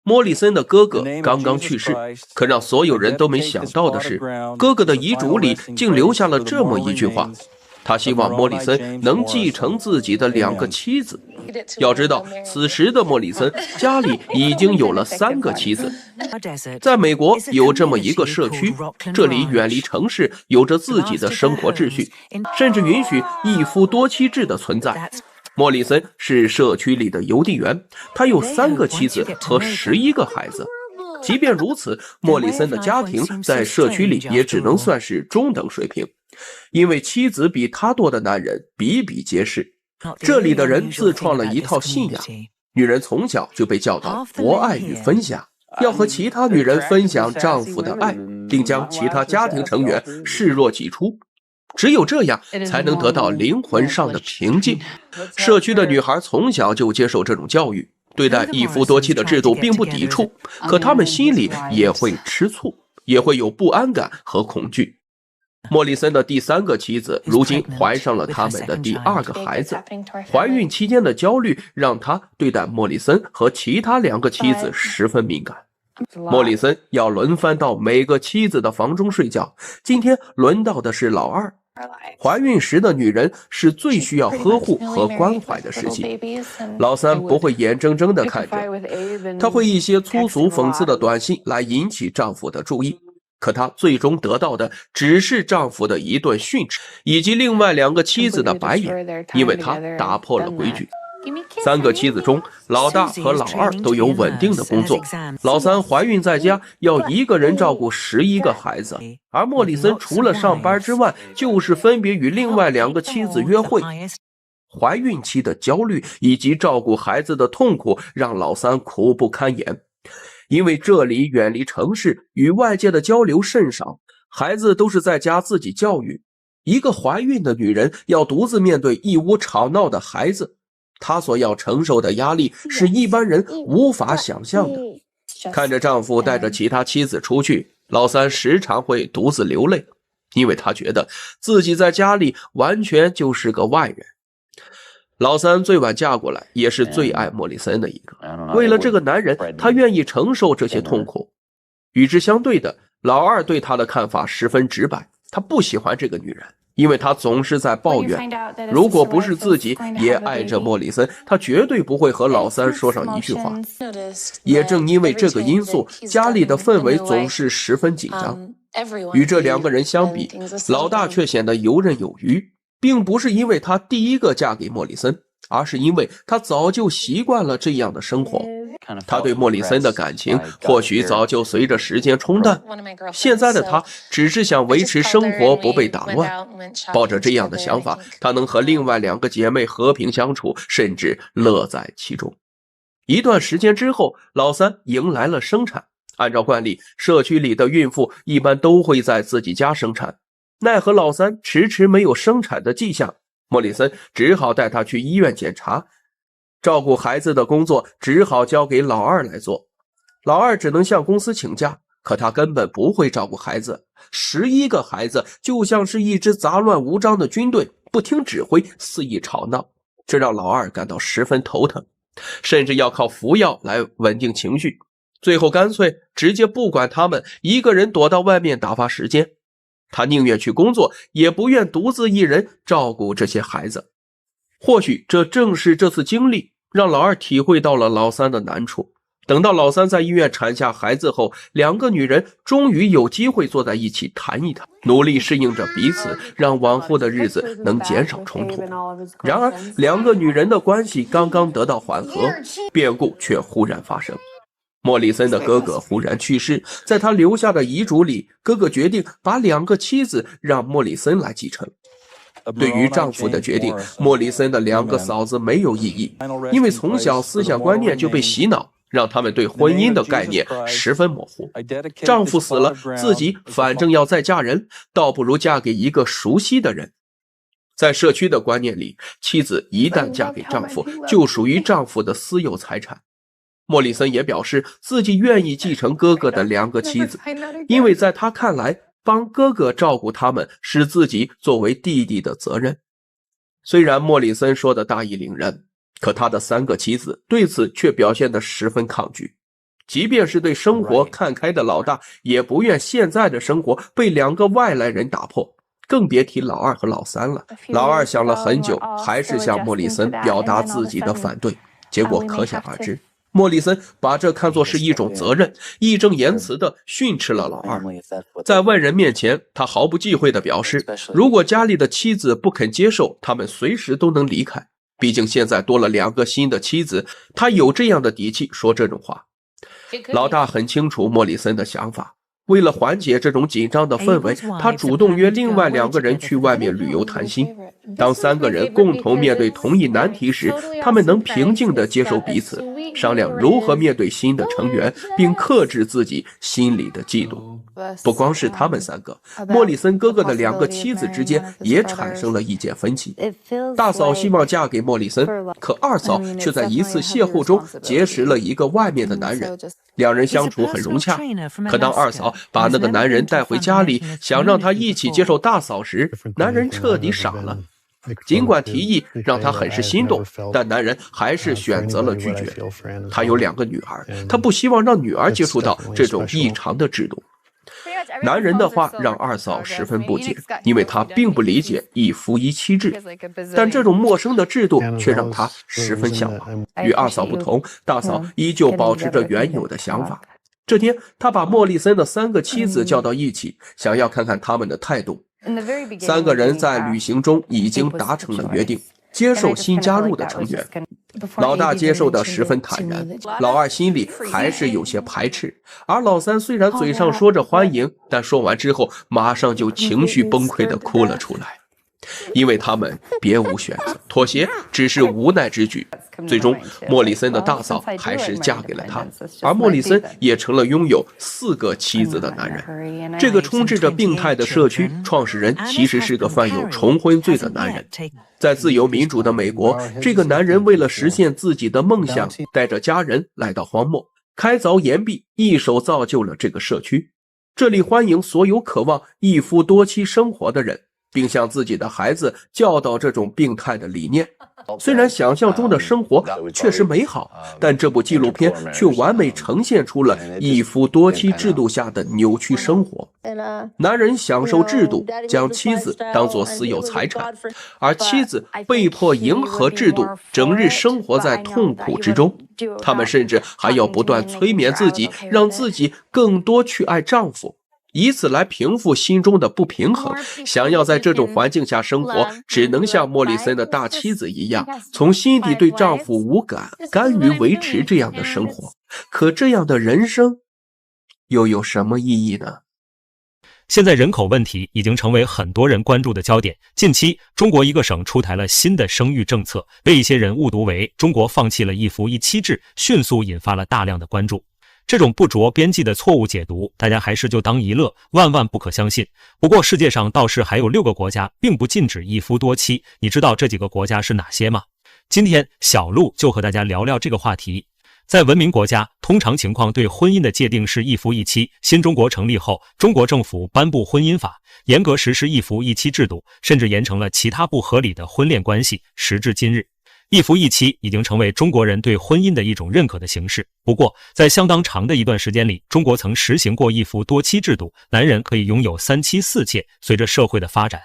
莫里森的哥哥刚刚去世，可让所有人都没想到的是，哥哥的遗嘱里竟留下了这么一句话，他希望莫里森能继承自己的2个妻子。要知道，此时的莫里森家里已经有了3个妻子。在美国有这么一个社区，这里远离城市，有着自己的生活秩序，甚至允许一夫多妻制的存在。莫里森是社区里的邮递员，他有3个妻子和11个孩子。即便如此，莫里森的家庭在社区里也只能算是中等水平，因为妻子比他多的男人比比皆是。这里的人自创了一套信仰，女人从小就被教导博爱与分享，要和其他女人分享丈夫的爱，并将其他家庭成员视若己出。只有这样才能得到灵魂上的平静。社区的女孩从小就接受这种教育，对待一夫多妻的制度并不抵触，可她们心里也会吃醋，也会有不安感和恐惧。莫里森的第3个妻子如今怀上了他们的第2个孩子，怀孕期间的焦虑让他对待莫里森和其他2个妻子十分敏感。莫里森要轮番到每个妻子的房中睡觉，今天轮到的是老2。怀孕时的女人是最需要呵护和关怀的时期，老3不会眼睁睁地看着，她会一些粗俗讽刺的短信来引起丈夫的注意，可她最终得到的只是丈夫的一顿训斥，以及另外2个妻子的白眼，因为她打破了规矩。3个妻子中，老大和老2都有稳定的工作，老3怀孕在家，要一个人照顾11个孩子，而莫里森除了上班之外，就是分别与另外2个妻子约会。怀孕期的焦虑以及照顾孩子的痛苦让老3苦不堪言，因为这里远离城市，与外界的交流甚少，孩子都是在家自己教育。一个怀孕的女人要独自面对一屋吵闹的孩子，她所要承受的压力是一般人无法想象的。看着丈夫带着其他妻子出去，老3时常会独自流泪，因为她觉得自己在家里完全就是个外人。老3最晚嫁过来，也是最爱莫里森的一个。为了这个男人，她愿意承受这些痛苦。与之相对的，老2对她的看法十分直白，他不喜欢这个女人，因为他总是在抱怨，如果不是自己也爱着莫里森，他绝对不会和老3说上一句话。也正因为这个因素，家里的氛围总是十分紧张。与这2个人相比，老大却显得游刃有余，并不是因为她第一个嫁给莫里森，而是因为她早就习惯了这样的生活。他对莫里森的感情或许早就随着时间冲淡，现在的他只是想维持生活不被打乱。抱着这样的想法，他能和另外2个姐妹和平相处，甚至乐在其中。一段时间之后，老3迎来了生产。按照惯例，社区里的孕妇一般都会在自己家生产，奈何老3迟迟没有生产的迹象，莫里森只好带她去医院检查。照顾孩子的工作只好交给老2来做，老2只能向公司请假，可他根本不会照顾孩子。11个孩子就像是一支杂乱无章的军队，不听指挥，肆意吵闹，这让老2感到十分头疼，甚至要靠服药来稳定情绪。最后干脆直接不管他们，一个人躲到外面打发时间。他宁愿去工作，也不愿独自一人照顾这些孩子。或许这正是这次经历让老2体会到了老3的难处。等到老3在医院产下孩子后，2个女人终于有机会坐在一起谈一谈，努力适应着彼此，让往后的日子能减少冲突。然而2个女人的关系刚刚得到缓和，变故却忽然发生。莫里森的哥哥忽然去世，在他留下的遗嘱里，哥哥决定把2个妻子让莫里森来继承。对于丈夫的决定，莫里森的2个嫂子没有异议，因为从小思想观念就被洗脑，让他们对婚姻的概念十分模糊。丈夫死了，自己反正要再嫁人，倒不如嫁给一个熟悉的人。在社区的观念里，妻子一旦嫁给丈夫，就属于丈夫的私有财产。莫里森也表示自己愿意继承哥哥的2个妻子，因为在他看来，帮哥哥照顾他们是自己作为弟弟的责任。虽然莫里森说的大义凛然，可他的3个妻子对此却表现得十分抗拒。即便是对生活看开的老大，也不愿现在的生活被2个外来人打破，更别提老二和老三了。老二想了很久，还是向莫里森表达自己的反对，结果可想而知。莫里森把这看作是一种责任，义正言辞地训斥了老二。在外人面前，他毫不忌讳地表示，如果家里的妻子不肯接受，他们随时都能离开。毕竟现在多了2个新的妻子，他有这样的底气说这种话。老大很清楚莫里森的想法，为了缓解这种紧张的氛围，他主动约另外2个人去外面旅游谈心。当3个人共同面对同一难题时，他们能平静地接受彼此，商量如何面对新的成员，并克制自己心里的嫉妒。不光是他们3个，莫里森哥哥的2个妻子之间也产生了意见分歧。大嫂希望嫁给莫里森，可二嫂却在一次邂逅中结识了一个外面的男人，2人相处很融洽。可当二嫂把那个男人带回家里，想让他一起接受大嫂时，男人彻底傻了。尽管提议让他很是心动，但男人还是选择了拒绝。他有2个女儿，他不希望让女儿接触到这种异常的制度。男人的话让二嫂十分不解，因为他并不理解一夫一妻制，但这种陌生的制度却让他十分向往。与二嫂不同，大嫂依旧保持着原有的想法。这天，他把莫里森的3个妻子叫到一起，想要看看他们的态度。3个人在旅行中已经达成了约定，接受新加入的成员。老大接受得十分坦然，老二心里还是有些排斥，而老三虽然嘴上说着欢迎，但说完之后马上就情绪崩溃地哭了出来。因为他们别无选择，妥协只是无奈之举。最终，莫里森的大嫂还是嫁给了他，而莫里森也成了拥有4个妻子的男人。这个充斥着病态的社区，创始人其实是个犯有重婚罪的男人。在自由民主的美国，这个男人为了实现自己的梦想，带着家人来到荒漠，开凿岩壁，一手造就了这个社区。这里欢迎所有渴望一夫多妻生活的人，并向自己的孩子教导这种病态的理念。虽然想象中的生活确实美好，但这部纪录片却完美呈现出了一夫多妻制度下的扭曲生活。男人享受制度，将妻子当作私有财产，而妻子被迫迎合制度，整日生活在痛苦之中。他们甚至还要不断催眠自己，让自己更多去爱丈夫，以此来平复心中的不平衡。想要在这种环境下生活，只能像莫里森的大妻子一样，从心底对丈夫无感，甘于维持这样的生活。可这样的人生又有什么意义呢？现在人口问题已经成为很多人关注的焦点。近期，中国一个省出台了新的生育政策，被一些人误读为中国放弃了一夫一妻制，迅速引发了大量的关注。这种不着边际的错误解读，大家还是就当一乐，万万不可相信。不过世界上倒是还有6个国家并不禁止一夫多妻，你知道这几个国家是哪些吗？今天小鹿就和大家聊聊这个话题。在文明国家，通常情况对婚姻的界定是一夫一妻。新中国成立后，中国政府颁布婚姻法，严格实施一夫一妻制度，甚至严惩了其他不合理的婚恋关系。时至今日，一夫一妻已经成为中国人对婚姻的一种认可的形式。不过，在相当长的一段时间里，中国曾实行过一夫多妻制度，男人可以拥有3妻4妾。随着社会的发展，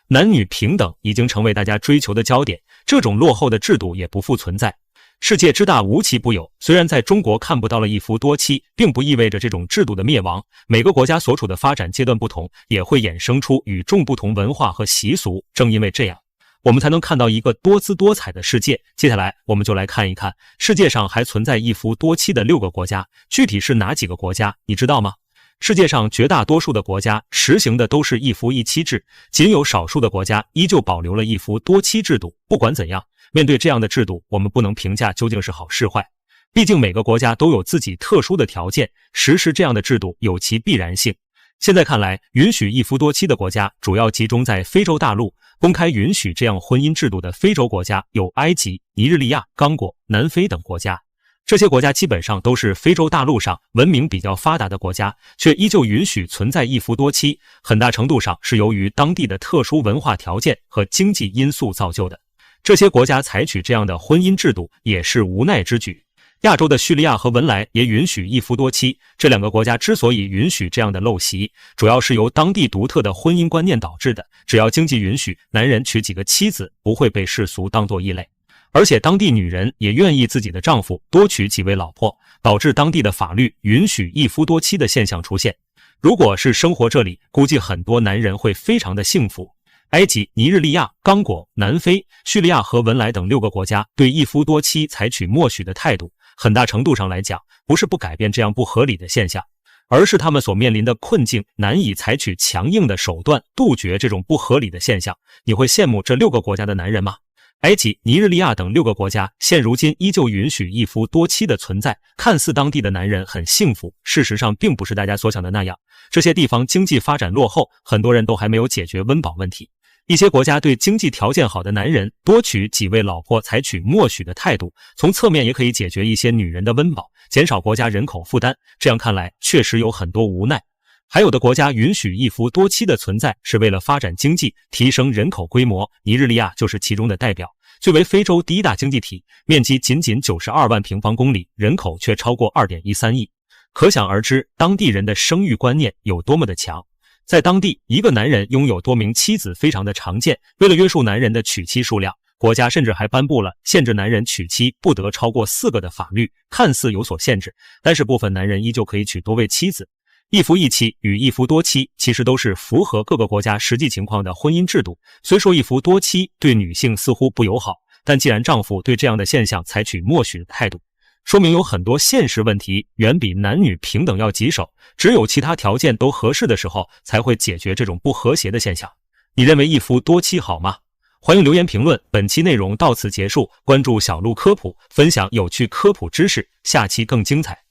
男女平等已经成为大家追求的焦点，这种落后的制度也不复存在。世界之大无奇不有，虽然在中国看不到了一夫多妻，并不意味着这种制度的灭亡。每个国家所处的发展阶段不同，也会衍生出与众不同文化和习俗。正因为这样，我们才能看到一个多姿多彩的世界。接下来我们就来看一看世界上还存在一夫多妻的6个国家，具体是哪几个国家，你知道吗？世界上绝大多数的国家实行的都是一夫一妻制，仅有少数的国家依旧保留了一夫多妻制度。不管怎样，面对这样的制度，我们不能评价究竟是好是坏，毕竟每个国家都有自己特殊的条件，实施这样的制度有其必然性。现在看来，允许一夫多妻的国家主要集中在非洲大陆，公开允许这样婚姻制度的非洲国家有埃及、尼日利亚、刚果、南非等国家。这些国家基本上都是非洲大陆上文明比较发达的国家，却依旧允许存在一夫多妻，很大程度上是由于当地的特殊文化条件和经济因素造就的。这些国家采取这样的婚姻制度也是无奈之举。亚洲的叙利亚和文莱也允许一夫多妻，这两个国家之所以允许这样的陋习，主要是由当地独特的婚姻观念导致的。只要经济允许，男人娶几个妻子不会被世俗当作异类，而且当地女人也愿意自己的丈夫多娶几位老婆，导致当地的法律允许一夫多妻的现象出现。如果是生活这里，估计很多男人会非常的幸福。埃及、尼日利亚、刚果、南非、叙利亚和文莱等6个国家对一夫多妻采取默许的态度，很大程度上来讲，不是不改变这样不合理的现象，而是他们所面临的困境难以采取强硬的手段杜绝这种不合理的现象。你会羡慕这6个国家的男人吗？埃及、尼日利亚等6个国家现如今依旧允许一夫多妻的存在，看似当地的男人很幸福，事实上并不是大家所想的那样。这些地方经济发展落后，很多人都还没有解决温饱问题。一些国家对经济条件好的男人多娶几位老婆采取默许的态度，从侧面也可以解决一些女人的温饱，减少国家人口负担。这样看来确实有很多无奈。还有的国家允许一夫多妻的存在是为了发展经济，提升人口规模，尼日利亚就是其中的代表。作为非洲第一大经济体，面积仅92万平方公里，人口却超过 2.13 亿，可想而知当地人的生育观念有多么的强。在当地，一个男人拥有多名妻子非常的常见。为了约束男人的娶妻数量，国家甚至还颁布了限制男人娶妻不得超过4个的法律，看似有所限制，但是部分男人依旧可以娶多位妻子。一夫一妻与一夫多妻其实都是符合各个国家实际情况的婚姻制度。虽说一夫多妻对女性似乎不友好，但既然丈夫对这样的现象采取默许的态度，说明有很多现实问题远比男女平等要棘手，只有其他条件都合适的时候才会解决这种不和谐的现象。你认为一夫多妻好吗？欢迎留言评论。本期内容到此结束，关注小鹿科普，分享有趣科普知识，下期更精彩。